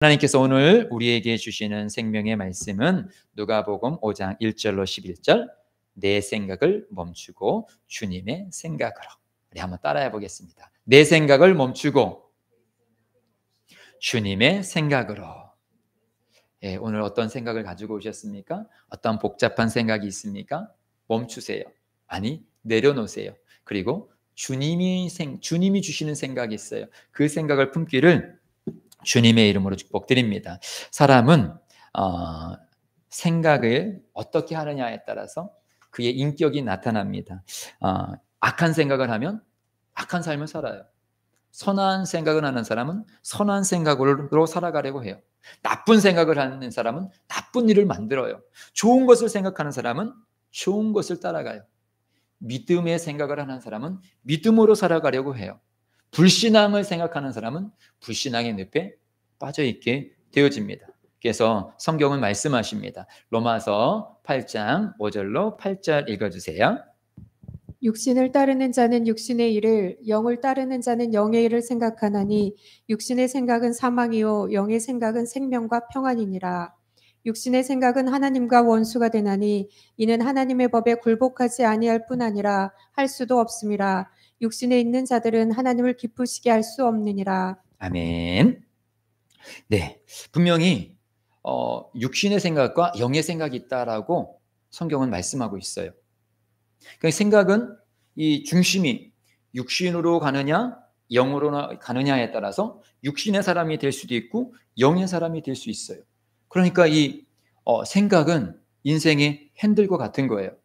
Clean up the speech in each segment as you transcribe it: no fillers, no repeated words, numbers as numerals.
하나님께서 오늘 우리에게 주시는 생명의 말씀은 누가복음 5장 1절로 11절, 내 생각을 멈추고 주님의 생각으로. 우리 한번 따라해 보겠습니다. 내 생각을 멈추고 주님의 생각으로. 오늘 어떤 생각을 가지고 오셨습니까? 어떤 복잡한 생각이 있습니까? 멈추세요. 아니, 내려놓으세요. 그리고 주님이 주시는 생각이 있어요. 그 생각을 품기를 주님의 이름으로 축복드립니다. 사람은 생각을 어떻게 하느냐에 따라서 그의 인격이 나타납니다. 악한 생각을 하면 악한 삶을 살아요. 선한 생각을 하는 사람은 선한 생각으로 살아가려고 해요. 나쁜 생각을 하는 사람은 나쁜 일을 만들어요. 좋은 것을 생각하는 사람은 좋은 것을 따라가요. 믿음의 생각을 하는 사람은 믿음으로 살아가려고 해요. 불신앙을 생각하는 사람은 불신앙의 늪에 빠져있게 되어집니다. 그래서 성경은 말씀하십니다. 로마서 8장 5절로 8절 읽어주세요. 육신을 따르는 자는 육신의 일을, 영을 따르는 자는 영의 일을 생각하나니 육신의 생각은 사망이요 영의 생각은 생명과 평안이니라. 육신의 생각은 하나님과 원수가 되나니 이는 하나님의 법에 굴복하지 아니할 뿐 아니라 할 수도 없음이라. 육신에 있는 자들은 하나님을 기쁘시게 할 수 없느니라. 아멘. 네, 분명히 육신의 생각과 영의 생각이 있다라고 성경은 말씀하고 있어요. 그러니까 생각은 이 중심이 육신으로 가느냐 영으로 가느냐에 따라서 육신의 사람이 될 수도 있고 영의 사람이 될 수 있어요. 그러니까 이 생각은 인생의 핸들과 같은 거예요.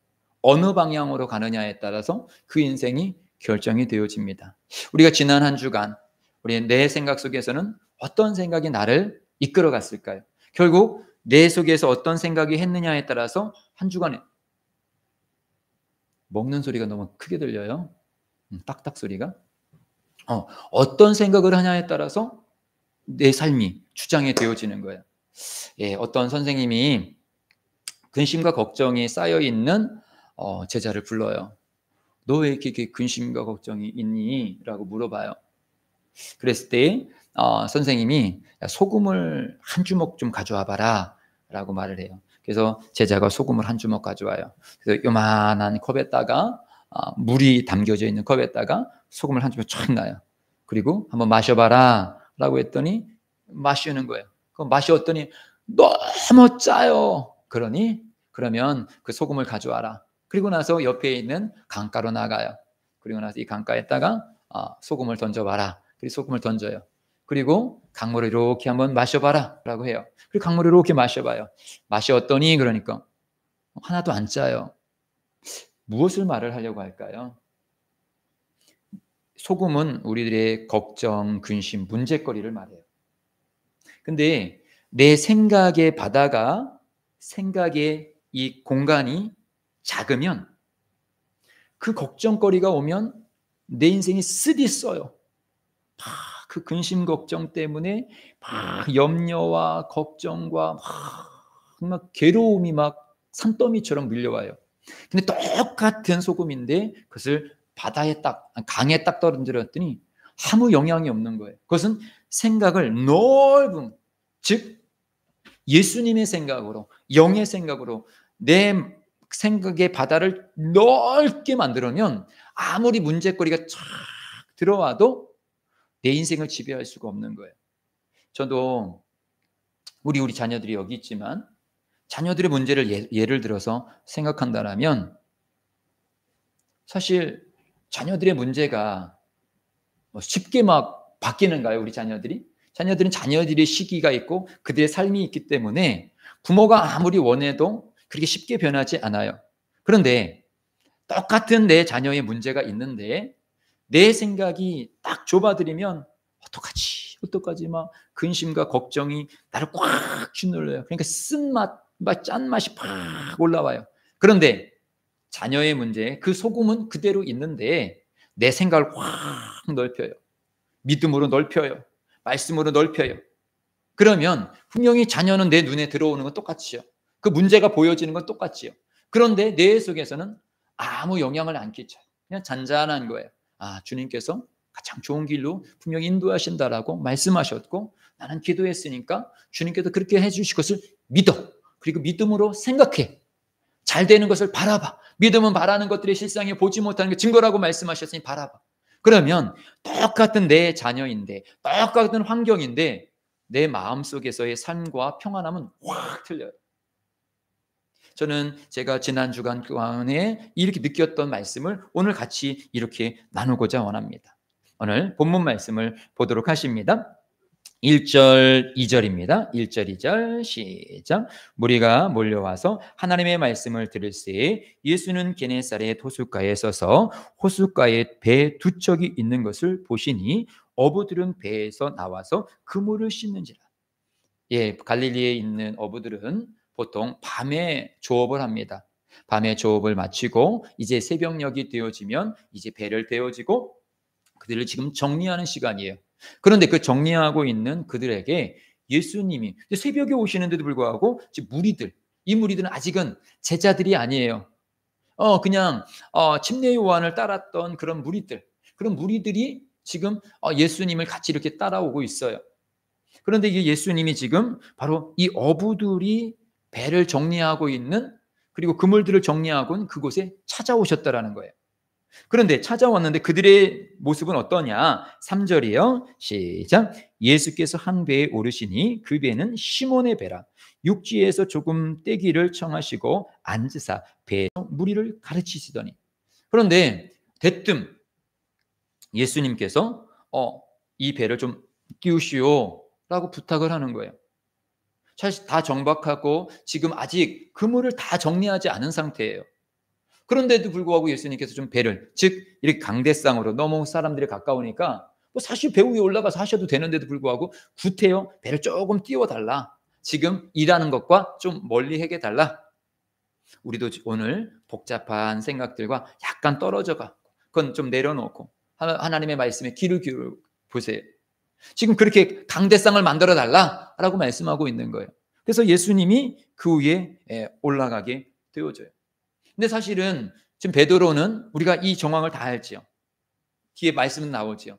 어느 방향으로 가느냐에 따라서 그 인생이 결정이 되어집니다. 우리가 지난 한 주간 우리 내 생각 속에서는 어떤 생각이 나를 이끌어 갔을까요? 결국 내 속에서 어떤 생각이 했느냐에 따라서 한 주간에 먹는 소리가 너무 크게 들려요. 딱딱 소리가. 어떤 생각을 하냐에 따라서 내 삶이 주장이 되어지는 거예요. 어떤 선생님이 근심과 걱정이 쌓여 있는 제자를 불러요. 너 왜 이렇게 근심과 걱정이 있니? 라고 물어봐요. 그랬을 때 선생님이 소금을 한 주먹 좀 가져와 봐라 라고 말을 해요. 그래서 제자가 소금을 한 주먹 가져와요. 그래서 요만한 컵에다가 물이 담겨져 있는 컵에다가 소금을 한 주먹 쫙 놔요. 그리고 한번 마셔봐라 라고 했더니 마시는 거예요. 그럼 마셨더니 너무 짜요. 그러면 그 소금을 가져와라. 그리고 나서 옆에 있는 강가로 나가요. 그리고 나서 이 강가에다가 소금을 던져봐라. 그리고 소금을 던져요. 그리고 강물을 이렇게 한번 마셔봐라 라고 해요. 그리고 강물을 이렇게 마셔봐요. 마셨더니 그러니까 하나도 안 짜요. 무엇을 말을 하려고 할까요? 소금은 우리들의 걱정, 근심, 문제거리를 말해요. 근데 내 생각의 바다가 생각의 이 공간이 작으면 그 걱정거리가 오면 내 인생이 쓰디 써요. 그 근심 걱정 때문에 막 염려와 걱정과 막 괴로움이 막 산더미처럼 밀려와요. 근데 똑같은 소금인데 그것을 강에 딱 떨어뜨렸더니 아무 영향이 없는 거예요. 그것은 생각을 넓은, 즉 예수님의 생각으로, 영의 생각으로 내 생각의 바다를 넓게 만들면 아무리 문제거리가 쫙 들어와도 내 인생을 지배할 수가 없는 거예요. 저도 우리 자녀들이 여기 있지만 자녀들의 문제를 예를 들어서 생각한다면 사실 자녀들의 문제가 쉽게 막 바뀌는가요? 우리 자녀들이? 자녀들은 자녀들의 시기가 있고 그들의 삶이 있기 때문에 부모가 아무리 원해도 그렇게 쉽게 변하지 않아요. 그런데 똑같은 내 자녀의 문제가 있는데 내 생각이 딱 좁아들이면 어떡하지 막 근심과 걱정이 나를 꽉 쥐눌러요. 그러니까 쓴맛, 짠맛이 팍 올라와요. 그런데 자녀의 문제, 그 소금은 그대로 있는데 내 생각을 확 넓혀요. 믿음으로 넓혀요. 말씀으로 넓혀요. 그러면 분명히 자녀는 내 눈에 들어오는 건 똑같이요. 그 문제가 보여지는 건 똑같지요. 그런데 내 속에서는 아무 영향을 안 끼쳐요. 그냥 잔잔한 거예요. 주님께서 가장 좋은 길로 분명히 인도하신다라고 말씀하셨고 나는 기도했으니까 주님께서 그렇게 해주실 것을 믿어. 그리고 믿음으로 생각해. 잘 되는 것을 바라봐. 믿음은 바라는 것들의 실상에 보지 못하는 게 증거라고 말씀하셨으니 바라봐. 그러면 똑같은 내 자녀인데, 똑같은 환경인데 내 마음속에서의 삶과 평안함은 확 틀려요. 저는 제가 지난 주간 동안에 이렇게 느꼈던 말씀을 오늘 같이 이렇게 나누고자 원합니다. 오늘 본문 말씀을 보도록 하십니다. 1절, 2절입니다. 1절, 2절 시작. 무리가 몰려와서 하나님의 말씀을 들을새 예수는 게네사렛 호숫가에 서서 호숫가에 배 두 척이 있는 것을 보시니 어부들은 배에서 나와서 그물을 씻는지라. 예, 갈릴리에 있는 어부들은 보통 밤에 조업을 합니다. 밤에 조업을 마치고 이제 새벽녘이 되어지면 이제 배를 베어지고 그들을 지금 정리하는 시간이에요. 그런데 그 정리하고 있는 그들에게 예수님이 새벽에 오시는데도 불구하고 지금 이 무리들은 아직은 제자들이 아니에요. 그냥 침례 요한을 따랐던 그런 무리들이 지금 예수님을 같이 이렇게 따라오고 있어요. 그런데 이게 예수님이 지금 바로 이 어부들이 배를 정리하고 있는, 그리고 그물들을 정리하고 있는 그곳에 찾아오셨다라는 거예요. 그런데 찾아왔는데 그들의 모습은 어떠냐? 3절이요. 시작. 예수께서 한 배에 오르시니 그 배는 시몬의 배라. 육지에서 조금 떼기를 청하시고 앉으사 배에서 무리를 가르치시더니. 그런데 대뜸 예수님께서 이 배를 좀 띄우시오라고 부탁을 하는 거예요. 사실 다 정박하고 지금 아직 그물을 다 정리하지 않은 상태예요. 그런데도 불구하고 예수님께서 좀 배를, 즉 이렇게 강대상으로 너무 사람들이 가까우니까 뭐 사실 배 위에 올라가서 하셔도 되는데도 불구하고 구태여 배를 조금 띄워달라. 지금 일하는 것과 좀 멀리 해게 달라. 우리도 오늘 복잡한 생각들과 약간 떨어져가 그건 좀 내려놓고 하나님의 말씀에 귀를 기울여 보세요. 지금 그렇게 강대상을 만들어 달라라고 말씀하고 있는 거예요. 그래서 예수님이 그 위에 올라가게 되어져요. 근데 사실은 지금 베드로는 우리가 이 정황을 다 알지요. 뒤에 말씀은 나오지요.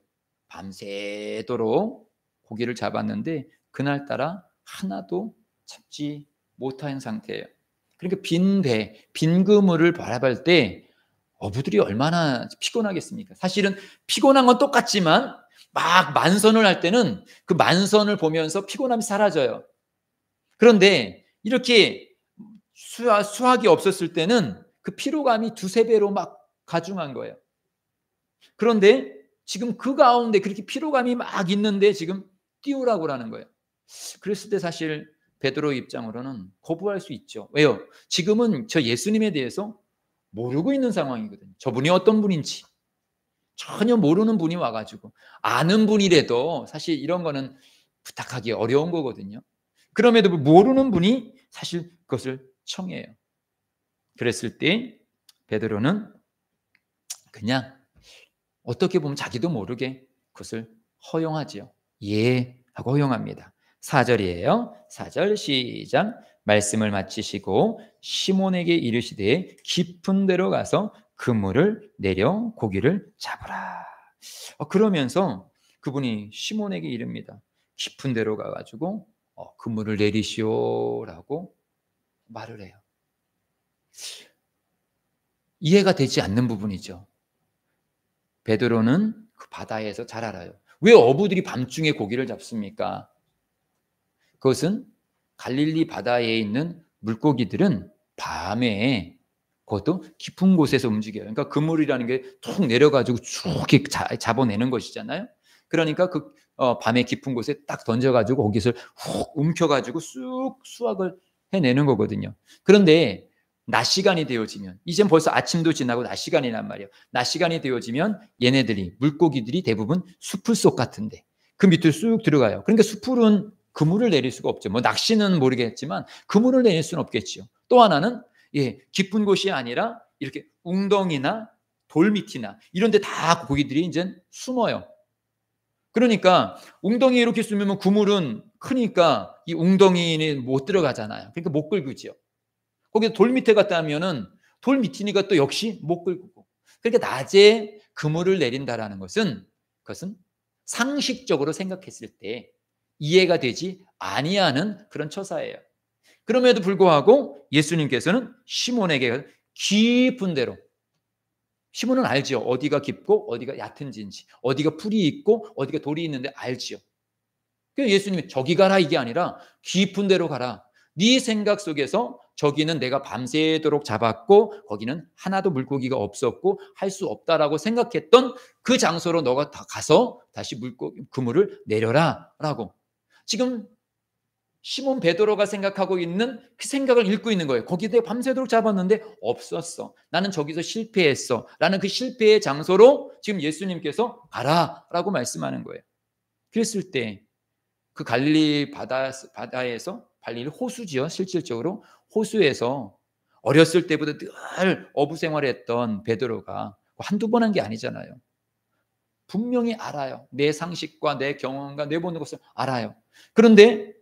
밤새도록 고기를 잡았는데 그날따라 하나도 잡지 못한 상태예요. 그러니까 빈 그물을 바라볼 때 어부들이 얼마나 피곤하겠습니까? 사실은 피곤한 건 똑같지만 막 만선을 할 때는 그 만선을 보면서 피곤함이 사라져요. 그런데 이렇게 수확이 없었을 때는 그 피로감이 두세 배로 막 가중한 거예요. 그런데 지금 그 가운데 그렇게 피로감이 막 있는데 지금 띄우라고 하는 거예요. 그랬을 때 사실 베드로 입장으로는 거부할 수 있죠. 왜요? 지금은 저 예수님에 대해서 모르고 있는 상황이거든요. 저분이 어떤 분인지 전혀 모르는 분이 와가지고, 아는 분이라도 사실 이런 거는 부탁하기 어려운 거거든요. 그럼에도 모르는 분이 사실 그것을 청해요. 그랬을 때 베드로는 그냥 어떻게 보면 자기도 모르게 그것을 허용하지요. 예 하고 허용합니다. 4절이에요. 4절 시작. 말씀을 마치시고 시몬에게 이르시되 깊은 데로 가서 그물을 내려 고기를 잡으라. 그러면서 그분이 시몬에게 이릅니다. 깊은 데로 가가지고 그물을 내리시오라고 말을 해요. 이해가 되지 않는 부분이죠. 베드로는 그 바다에서 잘 알아요. 왜 어부들이 밤중에 고기를 잡습니까? 그것은 갈릴리 바다에 있는 물고기들은 밤에 그것도 깊은 곳에서 움직여요. 그러니까 그물이라는 게 툭 내려가지고 쭉 이렇게 잡아내는 것이잖아요. 그러니까 그 밤에 깊은 곳에 딱 던져가지고 거기서 훅 움켜가지고 쑥 수확을 해내는 거거든요. 그런데 낮 시간이 되어지면, 이젠 벌써 아침도 지나고 낮 시간이란 말이에요. 낮 시간이 되어지면 물고기들이 대부분 숲을 속 같은데 그 밑으로 쑥 들어가요. 그러니까 숲풀은 그물을 내릴 수가 없죠. 뭐 낚시는 모르겠지만 그물을 내릴 수는 없겠죠. 또 하나는 깊은 곳이 아니라 이렇게 웅덩이나 돌 밑이나 이런 데 다 고기들이 이제 숨어요. 그러니까 웅덩이에 이렇게 숨으면 그물은 크니까 이 웅덩이에 못 들어가잖아요. 그러니까 못 끌고지요. 거기서 돌 밑에 갔다 하면은 돌 밑이니까 또 역시 못 끌고. 그러니까 낮에 그물을 내린다라는 것은, 그것은 상식적으로 생각했을 때 이해가 되지 아니하는 그런 처사예요. 그럼에도 불구하고 예수님께서는 시몬에게 깊은 데로, 시몬은 알지요. 어디가 깊고 어디가 얕은지인지, 어디가 풀이 있고 어디가 돌이 있는데 알지요. 그래서 예수님이 저기 가라 이게 아니라 깊은 데로 가라. 네 생각 속에서 저기는 내가 밤새도록 잡았고 거기는 하나도 물고기가 없었고 할 수 없다라고 생각했던 그 장소로 너가 다 가서 다시 그물을 내려라 라고. 지금 시몬 베드로가 생각하고 있는 그 생각을 읽고 있는 거예요. 거기 내가 밤새도록 잡았는데 없었어. 나는 저기서 실패했어. 라는 그 실패의 장소로 지금 예수님께서 가라라고 말씀하는 거예요. 그랬을 때 그 갈릴리 바다에서, 갈릴리 호수지요. 실질적으로 호수에서 어렸을 때부터 늘 어부 생활했던 베드로가 한두 번 한 게 아니잖아요. 분명히 알아요. 내 상식과 내 경험과 내 보는 것을 알아요. 그런데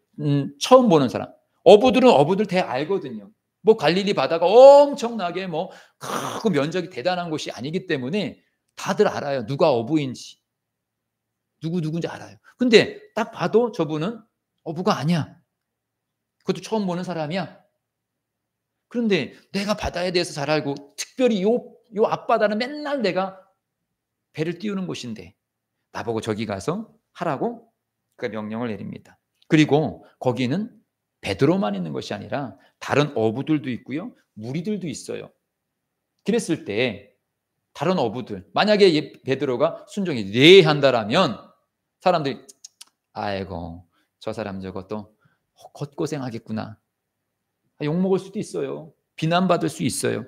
처음 보는 사람, 어부들은 어부들 대 알거든요. 뭐 갈릴리 바다가 엄청나게 뭐 크고 면적이 대단한 곳이 아니기 때문에 다들 알아요. 누가 어부인지, 누군지 알아요. 근데 딱 봐도 저분은 어부가 아니야. 그것도 처음 보는 사람이야. 그런데 내가 바다에 대해서 잘 알고 특별히 요 앞바다는 맨날 내가 배를 띄우는 곳인데 나보고 저기 가서 하라고 그 명령을 내립니다. 그리고 거기는 베드로만 있는 것이 아니라 다른 어부들도 있고요. 무리들도 있어요. 그랬을 때 다른 어부들, 만약에 베드로가 순종이 네 한다라면 사람들이 아이고 저 사람 저것도 헛고생하겠구나. 욕먹을 수도 있어요. 비난받을 수 있어요.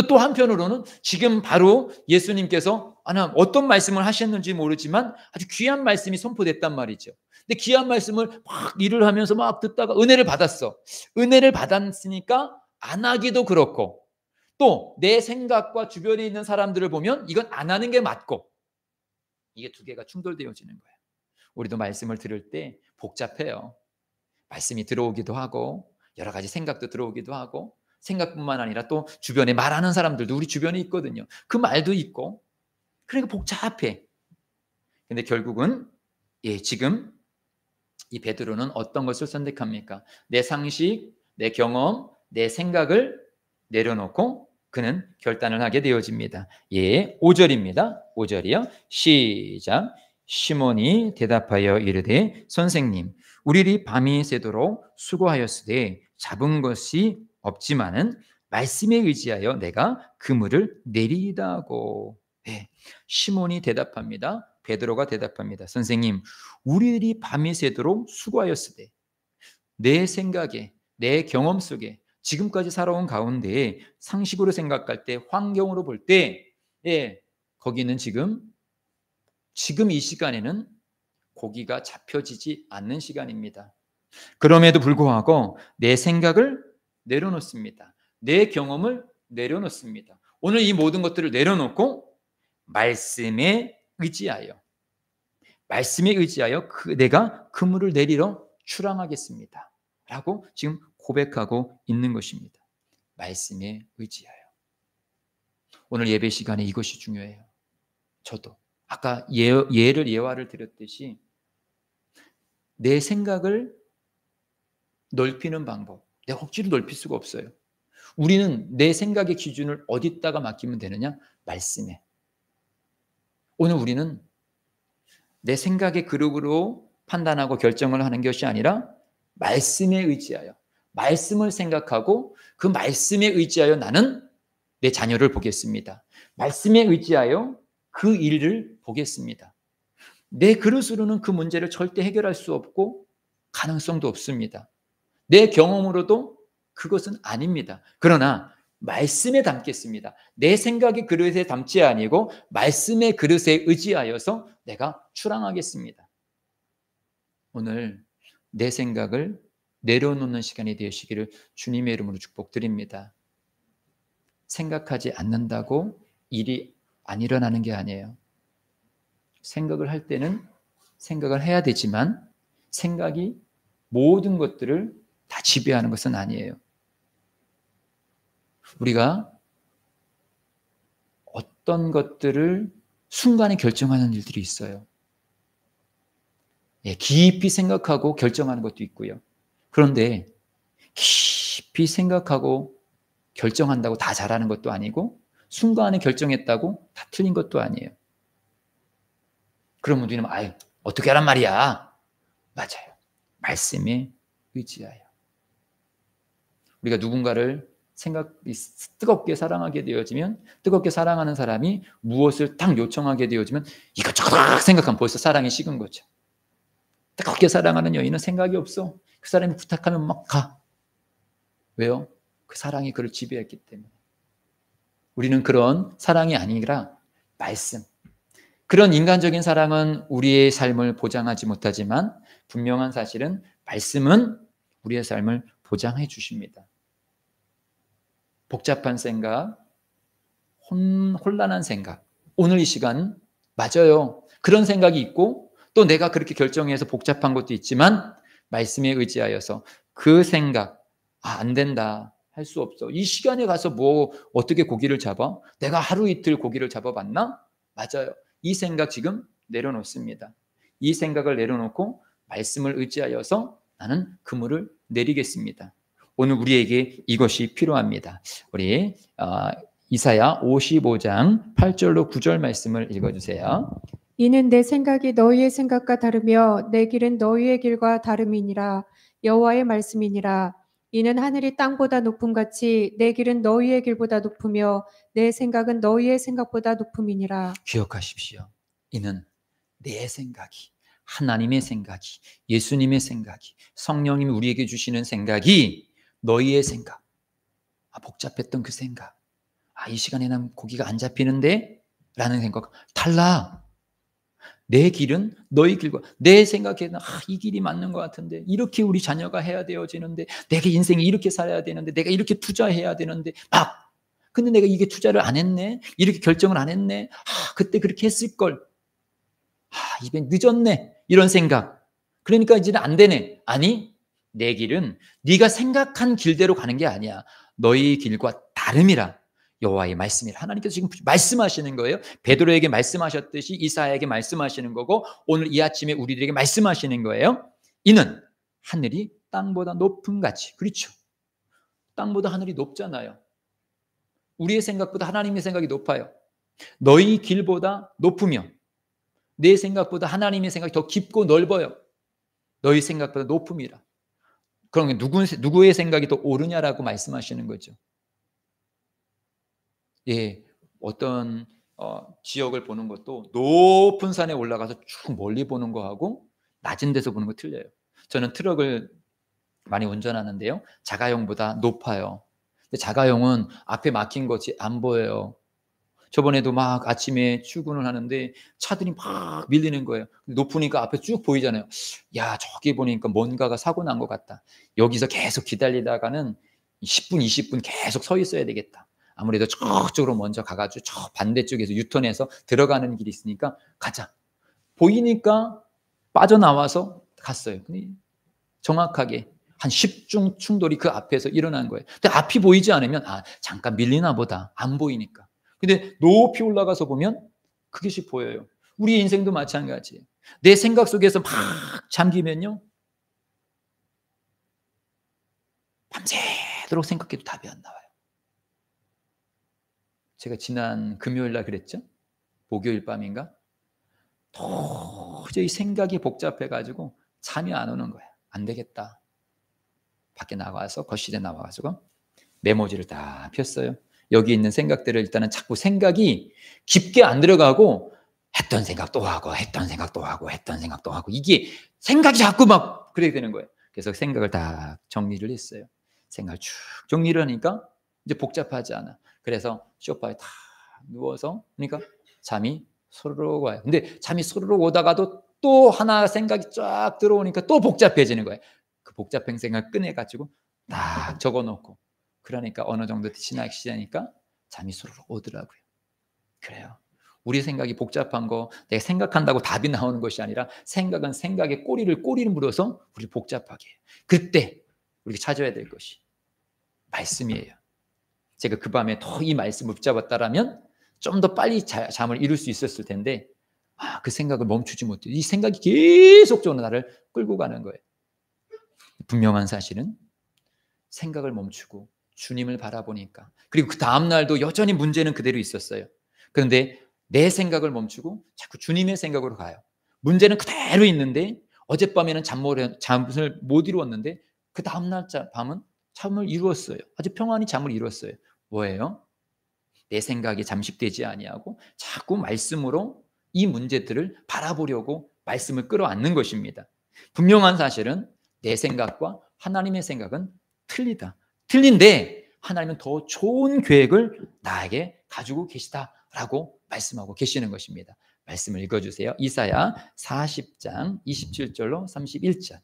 또 한편으로는 지금 바로 예수님께서 어떤 말씀을 하셨는지 모르지만 아주 귀한 말씀이 선포됐단 말이죠. 근데 귀한 말씀을 막 일을 하면서 막 듣다가 은혜를 받았어. 은혜를 받았으니까 안 하기도 그렇고 또 내 생각과 주변에 있는 사람들을 보면 이건 안 하는 게 맞고 이게 두 개가 충돌되어지는 거예요. 우리도 말씀을 들을 때 복잡해요. 말씀이 들어오기도 하고 여러 가지 생각도 들어오기도 하고 생각뿐만 아니라 또 주변에 말하는 사람들도 우리 주변에 있거든요. 그 말도 있고 그러니까 복잡해. 근데 결국은 지금 이 베드로는 어떤 것을 선택합니까? 내 상식, 내 경험, 내 생각을 내려놓고 그는 결단을 하게 되어집니다. 5절입니다. 5절이요. 시작. 시몬이 대답하여 이르되 선생님 우리들이 밤이 새도록 수고하였으되 잡은 것이 없지만은 말씀에 의지하여 내가 그물을 내리이다 하고. 시몬이 대답합니다. 베드로가 대답합니다. 선생님 우리들이 밤이 새도록 수고하였으되 내 생각에 내 경험 속에 지금까지 살아온 가운데 상식으로 생각할 때 환경으로 볼 때 거기는 지금 이 시간에는 고기가 잡혀지지 않는 시간입니다. 그럼에도 불구하고 내 생각을 내려놓습니다. 내 경험을 내려놓습니다. 오늘 이 모든 것들을 내려놓고 말씀에 의지하여 내가 그물을 내리러 출항하겠습니다. 라고 지금 고백하고 있는 것입니다. 말씀에 의지하여. 오늘 예배 시간에 이것이 중요해요. 저도 아까 예화를 드렸듯이 내 생각을 넓히는 방법, 내가 억지로 넓힐 수가 없어요. 우리는 내 생각의 기준을 어디다가 맡기면 되느냐? 말씀에. 오늘 우리는 내 생각의 그릇으로 판단하고 결정을 하는 것이 아니라 말씀에 의지하여, 말씀을 생각하고 그 말씀에 의지하여 나는 내 자녀를 보겠습니다. 말씀에 의지하여 그 일을 보겠습니다. 내 그릇으로는 그 문제를 절대 해결할 수 없고 가능성도 없습니다. 내 경험으로도 그것은 아닙니다. 그러나 말씀에 담겠습니다. 내 생각의 그릇에 담지 아니고 말씀의 그릇에 의지하여서 내가 출항하겠습니다. 오늘 내 생각을 내려놓는 시간이 되시기를 주님의 이름으로 축복드립니다. 생각하지 않는다고 일이 안 일어나는 게 아니에요. 생각을 할 때는 생각을 해야 되지만 생각이 모든 것들을 다 지배하는 것은 아니에요. 우리가 어떤 것들을 순간에 결정하는 일들이 있어요. 예, 깊이 생각하고 결정하는 것도 있고요. 그런데 깊이 생각하고 결정한다고 다 잘하는 것도 아니고 순간에 결정했다고 다 틀린 것도 아니에요. 그런 분들이 아유, 어떻게 하란 말이야. 맞아요. 말씀에 의지하여. 우리가 누군가를 뜨겁게 사랑하게 되어지면 뜨겁게 사랑하는 사람이 무엇을 딱 요청하게 되어지면 이것저것 생각하면 벌써 사랑이 식은 거죠. 뜨겁게 사랑하는 여인은 생각이 없어. 그 사람이 부탁하면 막 가. 왜요? 그 사랑이 그를 지배했기 때문에. 우리는 그런 사랑이 아니라 말씀. 그런 인간적인 사랑은 우리의 삶을 보장하지 못하지만 분명한 사실은 말씀은 우리의 삶을 보장해 주십니다. 복잡한 생각, 혼란한 생각. 오늘 이 시간 맞아요. 그런 생각이 있고 또 내가 그렇게 결정해서 복잡한 것도 있지만 말씀에 의지하여서 그 생각 안 된다. 할 수 없어. 이 시간에 가서 뭐 어떻게 고기를 잡아? 내가 하루 이틀 고기를 잡아봤나? 맞아요. 이 생각 지금 내려놓습니다. 이 생각을 내려놓고 말씀을 의지하여서 나는 그물을 내리겠습니다. 오늘 우리에게 이것이 필요합니다. 우리 이사야 55장 8절로 9절 말씀을 읽어주세요. 이는 내 생각이 너희의 생각과 다르며 내 길은 너희의 길과 다름이니라. 여호와의 말씀이니라. 이는 하늘이 땅보다 높음같이 내 길은 너희의 길보다 높으며 내 생각은 너희의 생각보다 높음이니라. 기억하십시오. 이는 내 생각이, 하나님의 생각이, 예수님의 생각이, 성령님이 우리에게 주시는 생각이 너희의 생각. 복잡했던 그 생각. 이 시간에 난 고기가 안 잡히는데? 라는 생각. 달라. 내 길은 너희 길과 내 생각에는 이 길이 맞는 것 같은데 이렇게 우리 자녀가 해야 되어지는데 내가 인생이 이렇게 살아야 되는데 내가 이렇게 투자해야 되는데 근데 내가 이게 투자를 안 했네 이렇게 결정을 안 했네 그때 그렇게 했을걸 이제 늦었네 이런 생각 그러니까 이제는 안 되네 아니 내 길은 네가 생각한 길대로 가는 게 아니야 너희 길과 다름이라 여호와의 말씀이라 하나님께서 지금 말씀하시는 거예요. 베드로에게 말씀하셨듯이 이사야에게 말씀하시는 거고 오늘 이 아침에 우리들에게 말씀하시는 거예요. 이는 하늘이 땅보다 높음 같이 그렇죠. 땅보다 하늘이 높잖아요. 우리의 생각보다 하나님의 생각이 높아요. 너희 길보다 높으며 내 생각보다 하나님의 생각이 더 깊고 넓어요. 너희 생각보다 높음이라. 그러면 누구의 생각이 더 옳으냐라고 말씀하시는 거죠. 예, 어떤 지역을 보는 것도 높은 산에 올라가서 쭉 멀리 보는 거하고 낮은 데서 보는 거 틀려요. 저는 트럭을 많이 운전하는데요. 자가용보다 높아요. 근데 자가용은 앞에 막힌 것이 안 보여요. 저번에도 막 아침에 출근을 하는데 차들이 막 밀리는 거예요. 높으니까 앞에 쭉 보이잖아요. 야, 저기 보니까 뭔가가 사고 난 것 같다. 여기서 계속 기다리다가는 10분, 20분 계속 서 있어야 되겠다. 아무래도 저쪽으로 먼저 가가지고 저 반대쪽에서 유턴해서 들어가는 길이 있으니까 가자. 보이니까 빠져나와서 갔어요. 근데 정확하게 한 10중 충돌이 그 앞에서 일어난 거예요. 근데 앞이 보이지 않으면 잠깐 밀리나 보다. 안 보이니까. 근데 높이 올라가서 보면 그것이 보여요. 우리 인생도 마찬가지예요. 내 생각 속에서 막 잠기면요. 밤새도록 생각해도 답이 안 나와요. 제가 지난 금요일 날 그랬죠? 목요일 밤인가? 도저히 생각이 복잡해가지고 잠이 안 오는 거야. 안 되겠다. 밖에 나가서 거실에 나와가지고 메모지를 다 폈어요. 여기 있는 생각들을 일단은 자꾸 생각이 깊게 안 들어가고 했던 생각 또 하고 했던 생각 또 하고 했던 생각 또 하고 이게 생각이 자꾸 막 그렇게 되는 거예요. 그래서 생각을 다 정리를 했어요. 생각을 쭉 정리를 하니까 이제 복잡하지 않아. 그래서 소파에 다 누워서 그러니까 잠이 소르륵 와요. 근데 잠이 소르륵 오다가도 또 하나 생각이 쫙 들어오니까 또 복잡해지는 거예요. 그 복잡한 생각을 꺼내가지고 딱 적어놓고 그러니까 어느 정도 지나니까 잠이 소르륵 오더라고요. 그래요. 우리 생각이 복잡한 거 내가 생각한다고 답이 나오는 것이 아니라 생각은 생각의 꼬리를 물어서 우리를 복잡하게 해요. 그때 우리가 찾아야 될 것이 말씀이에요. 제가 그 밤에 더 이 말씀을 붙잡았다라면 좀 더 빨리 잠을 이룰 수 있었을 텐데 그 생각을 멈추지 못해. 이 생각이 계속적으로 나를 끌고 가는 거예요. 분명한 사실은 생각을 멈추고 주님을 바라보니까, 그리고 그 다음 날도 여전히 문제는 그대로 있었어요. 그런데 내 생각을 멈추고 자꾸 주님의 생각으로 가요. 문제는 그대로 있는데 어젯밤에는 잠을 못 이루었는데 그 다음 날 밤은 잠을 이루었어요. 아주 평안히 잠을 이루었어요. 뭐예요? 내 생각이 잠식되지 아니하고 자꾸 말씀으로 이 문제들을 바라보려고 말씀을 끌어안는 것입니다. 분명한 사실은 내 생각과 하나님의 생각은 틀린데 하나님은 더 좋은 계획을 나에게 가지고 계시다라고 말씀하고 계시는 것입니다. 말씀을 읽어주세요. 이사야 40장 27절로 31절.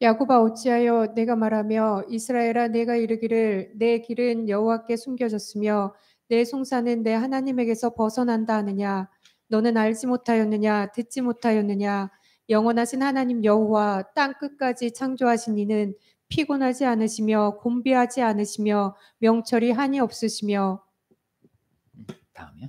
야곱아 어찌하여 내가 말하며 이스라엘아 내가 이르기를 내 길은 여호와께 숨겨졌으며 내 송사는 내 하나님에게서 벗어난다 하느냐. 너는 알지 못하였느냐 듣지 못하였느냐. 영원하신 하나님 여호와 땅 끝까지 창조하신 이는 피곤하지 않으시며 곤비하지 않으시며 명철이 한이 없으시며 다음이요.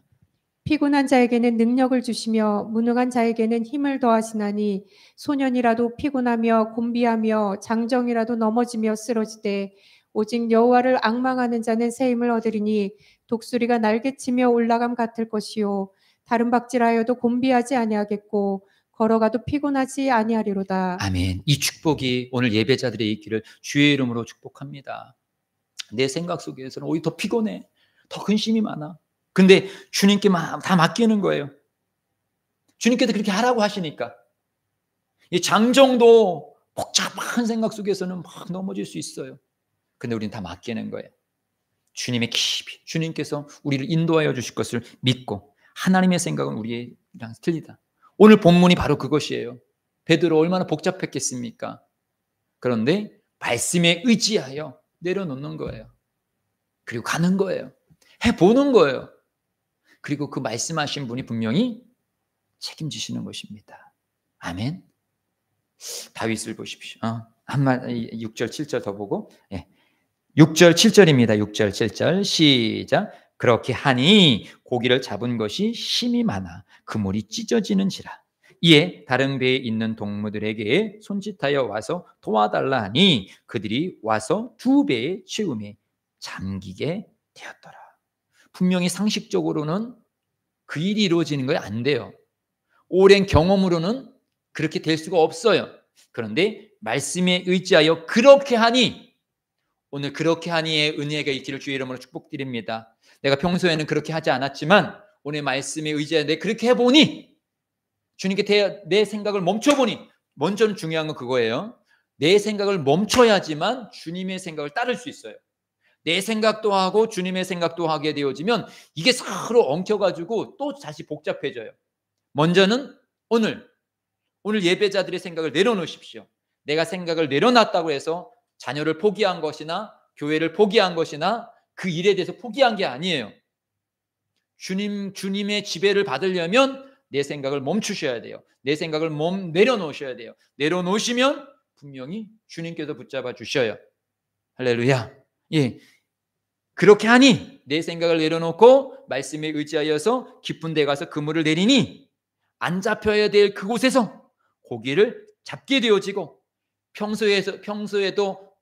피곤한 자에게는 능력을 주시며 무능한 자에게는 힘을 더하시나니 소년이라도 피곤하며 곤비하며 장정이라도 넘어지며 쓰러지되 오직 여호와를 앙망하는 자는 새 힘을 얻으리니 독수리가 날개치며 올라감 같을 것이요 다른 박질하여도 곤비하지 아니하겠고 걸어가도 피곤하지 아니하리로다. 아멘. 이 축복이 오늘 예배자들의 있기를 주의 이름으로 축복합니다. 내 생각 속에서는 오히려 더 피곤해, 더 근심이 많아. 근데 주님께 다 맡기는 거예요. 주님께서 그렇게 하라고 하시니까. 이 장정도 복잡한 생각 속에서는 막 넘어질 수 있어요. 근데 우리는 다 맡기는 거예요. 주님의 깊이, 주님께서 우리를 인도하여 주실 것을 믿고, 하나님의 생각은 우리랑 틀리다. 오늘 본문이 바로 그것이에요. 베드로 얼마나 복잡했겠습니까? 그런데 말씀에 의지하여 내려놓는 거예요. 그리고 가는 거예요. 해보는 거예요. 그리고 그 말씀하신 분이 분명히 책임지시는 것입니다. 아멘. 다윗을 보십시오. 6절 7절 더 보고, 6절 7절입니다. 6절 7절 시작. 그렇게 하니 고기를 잡은 것이 심이 많아 그물이 찢어지는지라. 이에 다른 배에 있는 동무들에게 손짓하여 와서 도와달라 하니 그들이 와서 두 배의 채움에 잠기게 되었더라. 분명히 상식적으로는 그 일이 이루어지는 거 안 돼요. 오랜 경험으로는 그렇게 될 수가 없어요. 그런데 말씀에 의지하여 그렇게 하니, 오늘 그렇게 하니의 은혜가 있기를 주의 이름으로 축복드립니다. 내가 평소에는 그렇게 하지 않았지만 오늘 말씀에 의지하여 내가 그렇게 해보니, 주님께 내 생각을 멈춰보니, 먼저는 중요한 건 그거예요. 내 생각을 멈춰야지만 주님의 생각을 따를 수 있어요. 내 생각도 하고 주님의 생각도 하게 되어지면 이게 서로 엉켜가지고 또 다시 복잡해져요. 먼저는 오늘 예배자들의 생각을 내려놓으십시오. 내가 생각을 내려놨다고 해서 자녀를 포기한 것이나 교회를 포기한 것이나 그 일에 대해서 포기한 게 아니에요. 주님의 지배를 받으려면 내 생각을 멈추셔야 돼요. 내 생각을 내려놓으셔야 돼요. 내려놓으시면 분명히 주님께서 붙잡아 주셔요. 할렐루야. 예. 그렇게 하니 내 생각을 내려놓고 말씀에 의지하여서 깊은 데 가서 그물을 내리니 안 잡혀야 될 그곳에서 고기를 잡게 되어지고, 평소에도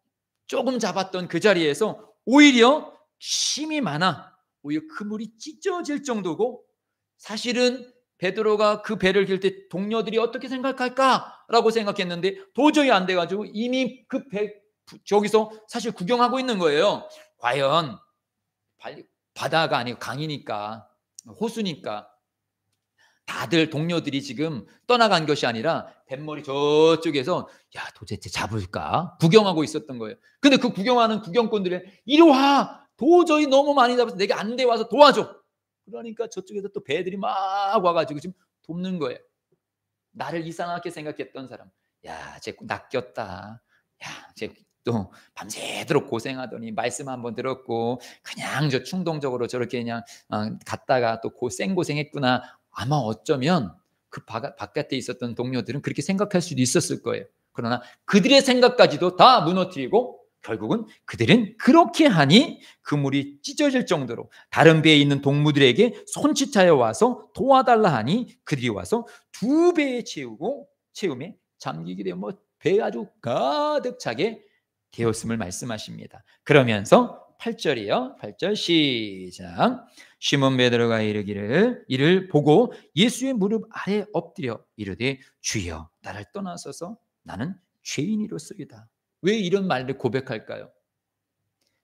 조금 잡았던 그 자리에서 오히려 힘이 많아 오히려 그물이 찢어질 정도고, 사실은 베드로가 그 배를 길 때 동료들이 어떻게 생각할까라고 생각했는데 도저히 안 돼가지고 이미 그 배 저기서 사실 구경하고 있는 거예요. 과연 바다가 아니고 강이니까, 호수니까 다들 동료들이 지금 떠나간 것이 아니라 뱃머리 저쪽에서 도대체 잡을까 구경하고 있었던 거예요. 근데 그 구경하는 구경꾼들이 이리 와, 도저히 너무 많이 잡아서 내가 안 돼, 와서 도와줘. 그러니까 저쪽에서 또 배들이 막 와가지고 지금 돕는 거예요. 나를 이상하게 생각했던 사람, 쟤 낚였다, 쟤 또 밤새도록 고생하더니 말씀 한번 들었고 그냥 저 충동적으로 저렇게 그냥 갔다가 또 생고생했구나. 아마 어쩌면 그 바깥에 있었던 동료들은 그렇게 생각할 수도 있었을 거예요. 그러나 그들의 생각까지도 다 무너뜨리고 결국은 그들은 그렇게 하니 그물이 찢어질 정도로 다른 배에 있는 동무들에게 손짓하여 와서 도와달라 하니 그들이 와서 2배에 채움에 잠기게 되어 배 아주 가득 차게 되었음을 말씀하십니다. 그러면서 8절이요. 8절 시작. 시몬 베드로가 이르기를 이를 보고 예수의 무릎 아래 엎드려 이르되 주여 나를 떠나소서 나는 죄인이로소이다. 왜 이런 말을 고백할까요?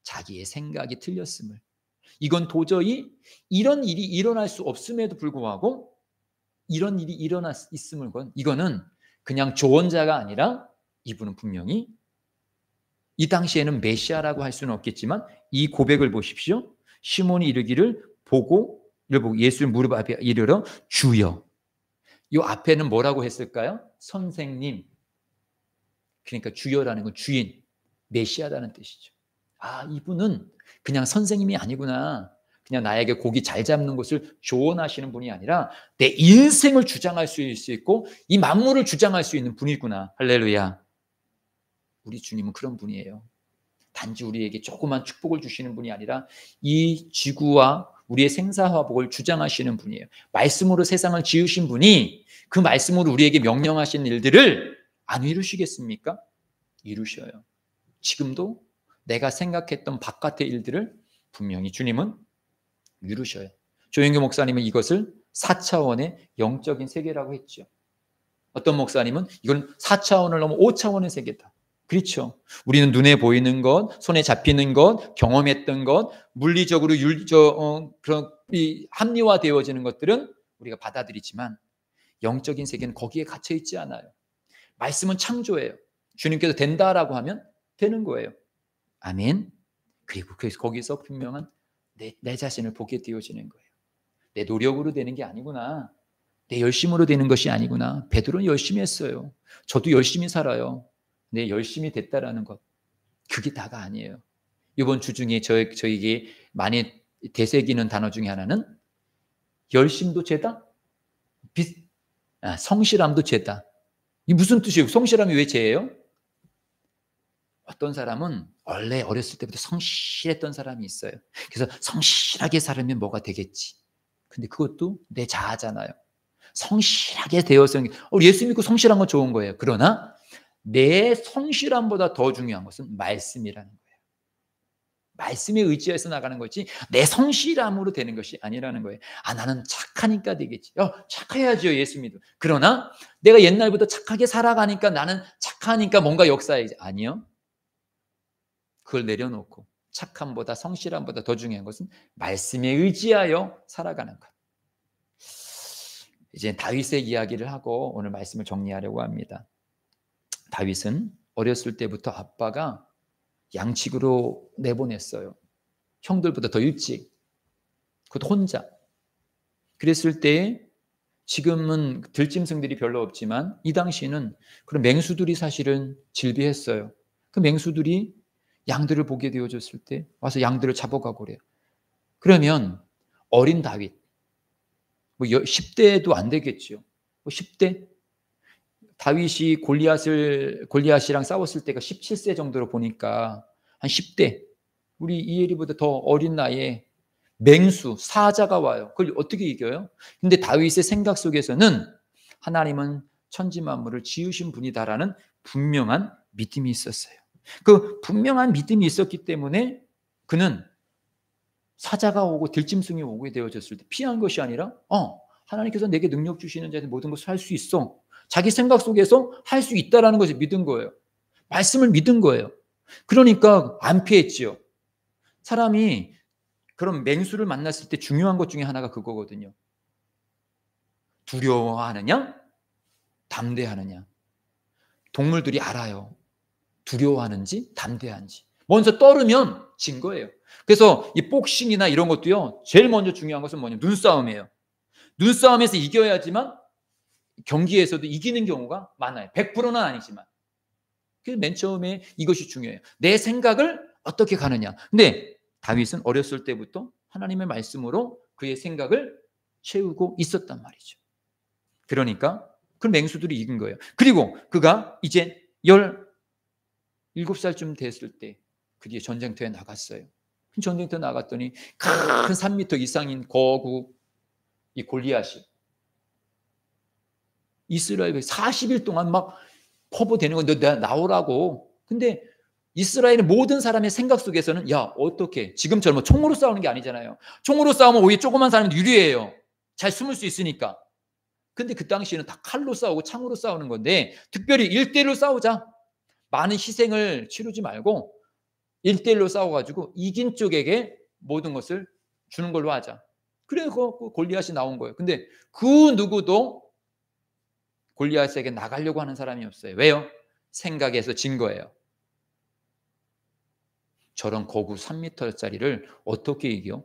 자기의 생각이 틀렸음을. 이건 도저히 이런 일이 일어날 수 없음에도 불구하고 이런 일이 일어났음을 이거는 그냥 조언자가 아니라 이분은 분명히 이 당시에는 메시아라고 할 수는 없겠지만 이 고백을 보십시오. 시몬이 이르기를 보고 예수의 무릎 앞에 이르러 주여. 이 앞에는 뭐라고 했을까요? 선생님. 그러니까 주여라는 건 주인, 메시아라는 뜻이죠. 아, 이분은 그냥 선생님이 아니구나. 그냥 나에게 고기 잘 잡는 것을 조언하시는 분이 아니라 내 인생을 주장할 수 있고 이 만물을 주장할 수 있는 분이구나. 할렐루야. 우리 주님은 그런 분이에요. 단지 우리에게 조그만 축복을 주시는 분이 아니라 이 지구와 우리의 생사화복을 주장하시는 분이에요. 말씀으로 세상을 지으신 분이 그 말씀으로 우리에게 명령하신 일들을 안 이루시겠습니까? 이루셔요. 지금도 내가 생각했던 바깥의 일들을 분명히 주님은 이루셔요. 조영규 목사님은 이것을 4차원의 영적인 세계라고 했죠. 어떤 목사님은 이건 4차원을 넘어 5차원의 세계다. 그렇죠. 우리는 눈에 보이는 것, 손에 잡히는 것, 경험했던 것, 물리적으로 그런 합리화되어지는 것들은 우리가 받아들이지만 영적인 세계는 거기에 갇혀 있지 않아요. 말씀은 창조예요. 주님께서 된다라고 하면 되는 거예요. 아멘. 그리고 거기서 분명한 내 자신을 보게 되어지는 거예요. 내 노력으로 되는 게 아니구나. 내 열심으로 되는 것이 아니구나. 베드로는 열심히 했어요. 저도 열심히 살아요. 내 열심히 됐다라는 것. 그게 다가 아니에요. 이번 주 중에 저에게 많이 되새기는 단어 중에 하나는 열심도 죄다? 성실함도 죄다. 이게 무슨 뜻이에요? 성실함이 왜 죄예요? 어떤 사람은 원래 어렸을 때부터 성실했던 사람이 있어요. 그래서 성실하게 살면 뭐가 되겠지. 근데 그것도 내 자아잖아요. 성실하게 되어서 예수 믿고 성실한 건 좋은 거예요. 그러나 내 성실함보다 더 중요한 것은 말씀이라는 거예요. 말씀에 의지해서 나가는 거지 내 성실함으로 되는 것이 아니라는 거예요. 나는 착하니까 되겠지. 착해야죠. 예수 믿어. 그러나 내가 옛날부터 착하게 살아가니까 나는 착하니까 뭔가 역사이지. 아니요. 그걸 내려놓고 착함보다 성실함보다 더 중요한 것은 말씀에 의지하여 살아가는 것. 이제 다윗의 이야기를 하고 오늘 말씀을 정리하려고 합니다. 다윗은 어렸을 때부터 아빠가 양측으로 내보냈어요. 형들보다 더 일찍. 그것도 혼자. 그랬을 때 지금은 들짐승들이 별로 없지만 이 당시에는 그런 맹수들이 사실은 질비했어요. 그 맹수들이 양들을 보게 되어졌을 때 와서 양들을 잡아가고 그래요. 그러면 어린 다윗, 10대도 안 되겠죠. 10대? 다윗이 골리앗이랑 싸웠을 때가 17세 정도로 보니까 한 10대. 우리 이엘이보다 더 어린 나이에 맹수, 사자가 와요. 그걸 어떻게 이겨요? 근데 다윗의 생각 속에서는 하나님은 천지 만물을 지으신 분이다라는 분명한 믿음이 있었어요. 그 분명한 믿음이 있었기 때문에 그는 사자가 오고 들짐승이 오게 되어졌을 때 피한 것이 아니라 하나님께서 내게 능력 주시는 자는 모든 것을 할 수 있어. 자기 생각 속에서 할 수 있다라는 것을 믿은 거예요. 말씀을 믿은 거예요. 그러니까 안 피했지요. 사람이 그런 맹수를 만났을 때 중요한 것 중에 하나가 그거거든요. 두려워하느냐? 담대하느냐? 동물들이 알아요. 두려워하는지 담대한지. 먼저 떨으면 진 거예요. 그래서 이 복싱이나 이런 것도요. 제일 먼저 중요한 것은 뭐냐면 눈싸움이에요. 눈싸움에서 이겨야지만 경기에서도 이기는 경우가 많아요. 100%는 아니지만. 그래서 맨 처음에 이것이 중요해요. 내 생각을 어떻게 가느냐. 근데 다윗은 어렸을 때부터 하나님의 말씀으로 그의 생각을 채우고 있었단 말이죠. 그러니까 그 맹수들이 이긴 거예요. 그리고 그가 이제 7살쯤 됐을 때 그 뒤에 전쟁터에 나갔어요. 전쟁터 나갔더니 큰 3m 이상인 거구 이 골리앗이 이스라엘에 40일 동안 막 퍼부되는 건데 너 나오라고. 근데 이스라엘의 모든 사람의 생각 속에서는 야 어떻게 지금처럼 총으로 싸우는 게 아니잖아요. 총으로 싸우면 오히려 조그만 사람이 유리해요. 잘 숨을 수 있으니까. 근데 그 당시에는 다 칼로 싸우고 창으로 싸우는 건데 특별히 1대1로 싸우자. 많은 희생을 치르지 말고 1대1로 싸워가지고 이긴 쪽에게 모든 것을 주는 걸로 하자. 그래서 골리앗이 나온 거예요. 근데 그 누구도 골리앗에게 나가려고 하는 사람이 없어요. 왜요? 생각에서 진 거예요. 저런 거구 3m짜리를 어떻게 이겨?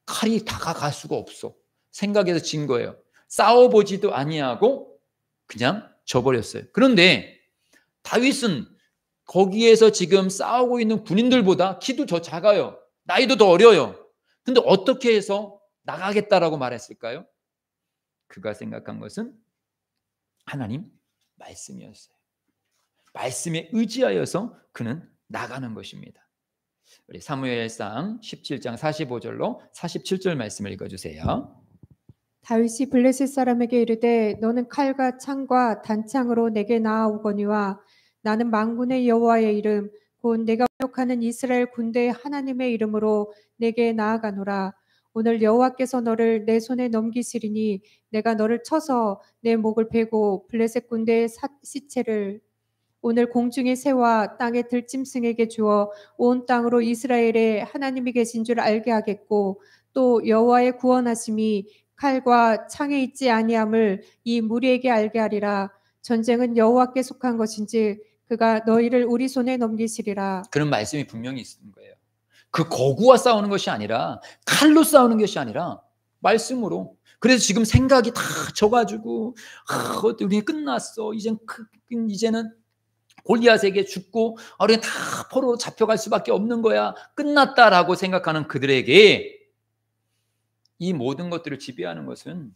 칼이 다가갈 수가 없어. 생각에서 진 거예요. 싸워보지도 아니하고 그냥 져버렸어요. 그런데 다윗은 거기에서 지금 싸우고 있는 군인들보다 키도 더 작아요. 나이도 더 어려요. 근데 어떻게 해서 나가겠다라고 말했을까요? 그가 생각한 것은 하나님 말씀이었어요. 말씀에 의지하여서 그는 나가는 것입니다. 우리 사무엘상 17장 45절로 47절 말씀을 읽어주세요. 다윗이 블레셋 사람에게 이르되 너는 칼과 창과 단창으로 내게 나아오거니와 나는 만군의 여호와의 이름 곧 내가 모욕하는 이스라엘 군대의 하나님의 이름으로 내게 나아가노라. 오늘 여호와께서 너를 내 손에 넘기시리니 내가 너를 쳐서 내 목을 베고 블레셋 군대의 시체를 오늘 공중의 새와 땅의 들짐승에게 주어 온 땅으로 이스라엘에 하나님이 계신 줄 알게 하겠고 또 여호와의 구원하심이 칼과 창에 있지 아니함을 이 무리에게 알게 하리라. 전쟁은 여호와께 속한 것인지 그가 너희를 우리 손에 넘기시리라. 그런 말씀이 분명히 있는 거예요. 그 거구와 싸우는 것이 아니라 칼로 싸우는 것이 아니라 말씀으로. 그래서 지금 생각이 다 져가지고 우리 끝났어. 이제는 골리앗에게 죽고 우리는 다 포로로 잡혀갈 수밖에 없는 거야. 끝났다라고 생각하는 그들에게 이 모든 것들을 지배하는 것은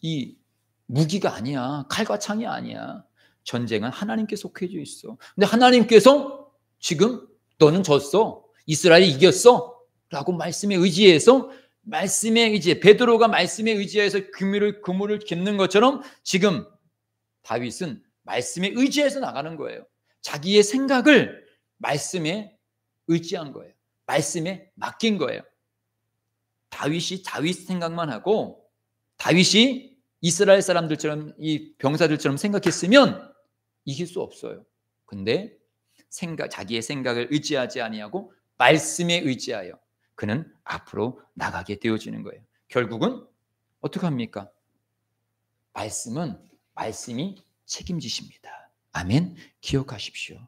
이 무기가 아니야. 칼과 창이 아니야. 전쟁은 하나님께 속해져 있어. 근데 하나님께서 지금 너는 졌어. 이스라엘이 이겼어. 라고 말씀에 의지해서 베드로가 말씀에 의지해서 그물을 깁는 것처럼 지금 다윗은 말씀에 의지해서 나가는 거예요. 자기의 생각을 말씀에 의지한 거예요. 말씀에 맡긴 거예요. 다윗이 다윗 생각만 하고 다윗이 이스라엘 사람들처럼 이 병사들처럼 생각했으면 이길 수 없어요. 근데 자기의 생각을 의지하지 아니하고 말씀에 의지하여 그는 앞으로 나가게 되어지는 거예요. 결국은 어떻게 합니까? 말씀이 책임지십니다. 아멘. 기억하십시오.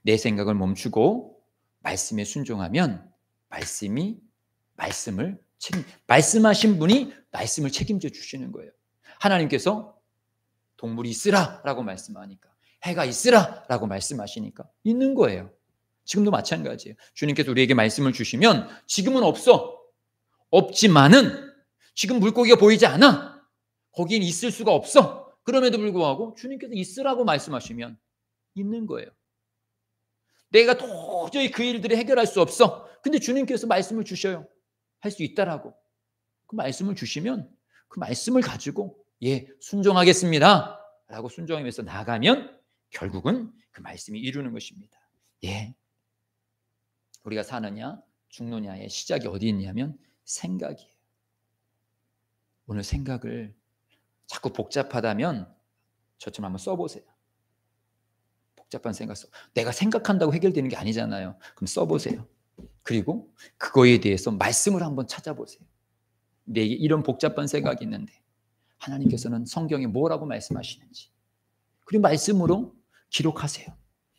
내 생각을 멈추고 말씀에 순종하면 말씀하신 분이 말씀을 책임져 주시는 거예요. 하나님께서 동물이 있으라라고 말씀하니까, 해가 있으라라고 말씀하시니까 있는 거예요. 지금도 마찬가지예요. 주님께서 우리에게 말씀을 주시면 지금은 없지만은 지금 물고기가 보이지 않아. 거기엔 있을 수가 없어. 그럼에도 불구하고 주님께서 있으라고 말씀하시면 있는 거예요. 내가 도저히 그 일들을 해결할 수 없어. 근데 주님께서 말씀을 주셔요. 할 수 있다라고. 그 말씀을 주시면 그 말씀을 가지고 순종하겠습니다 라고 순종하면서 나가면 결국은 그 말씀이 이루는 것입니다. 우리가 사느냐 죽느냐의 시작이 어디 있냐면 생각이에요. 오늘 생각을 자꾸 복잡하다면 저처럼 한번 써보세요. 복잡한 생각 내가 생각한다고 해결되는 게 아니잖아요. 그럼 써보세요. 그리고 그거에 대해서 말씀을 한번 찾아보세요. 내게 이런 복잡한 생각이 있는데 하나님께서는 성경에 뭐라고 말씀하시는지, 그리고 말씀으로 기록하세요.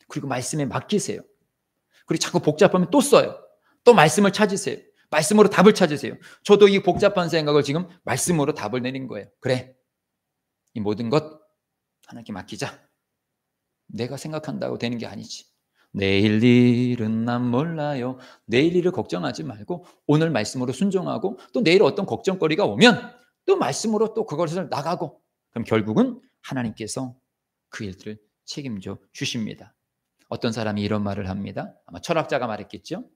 그리고 말씀에 맡기세요. 그리고 자꾸 복잡하면 또 써요. 또 말씀을 찾으세요. 말씀으로 답을 찾으세요. 저도 이 복잡한 생각을 지금 말씀으로 답을 내린 거예요. 그래, 이 모든 것 하나님께 맡기자. 내가 생각한다고 되는 게 아니지. 내일 일은 난 몰라요. 내일 일을 걱정하지 말고 오늘 말씀으로 순종하고 또 내일 어떤 걱정거리가 오면 또 말씀으로 또 그것을 나가고, 그럼 결국은 하나님께서 그 일들을 책임져 주십니다. 어떤 사람이 이런 말을 합니다. 아마 철학자가 말했겠죠.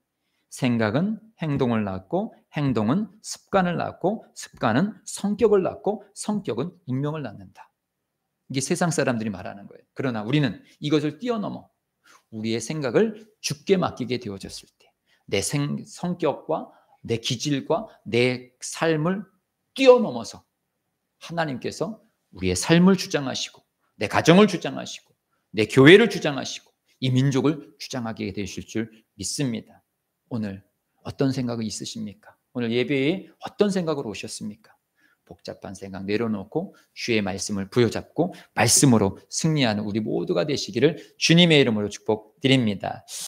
생각은 행동을 낳고 행동은 습관을 낳고 습관은 성격을 낳고 성격은 운명을 낳는다. 이게 세상 사람들이 말하는 거예요. 그러나 우리는 이것을 뛰어넘어 우리의 생각을 주께 맡기게 되어졌을 때 내 성격과 내 기질과 내 삶을 뛰어넘어서 하나님께서 우리의 삶을 주장하시고 내 가정을 주장하시고 내 교회를 주장하시고 이 민족을 주장하게 되실 줄 믿습니다. 오늘 어떤 생각이 있으십니까? 오늘 예배에 어떤 생각으로 오셨습니까? 복잡한 생각 내려놓고 주의 말씀을 부여잡고 말씀으로 승리하는 우리 모두가 되시기를 주님의 이름으로 축복드립니다.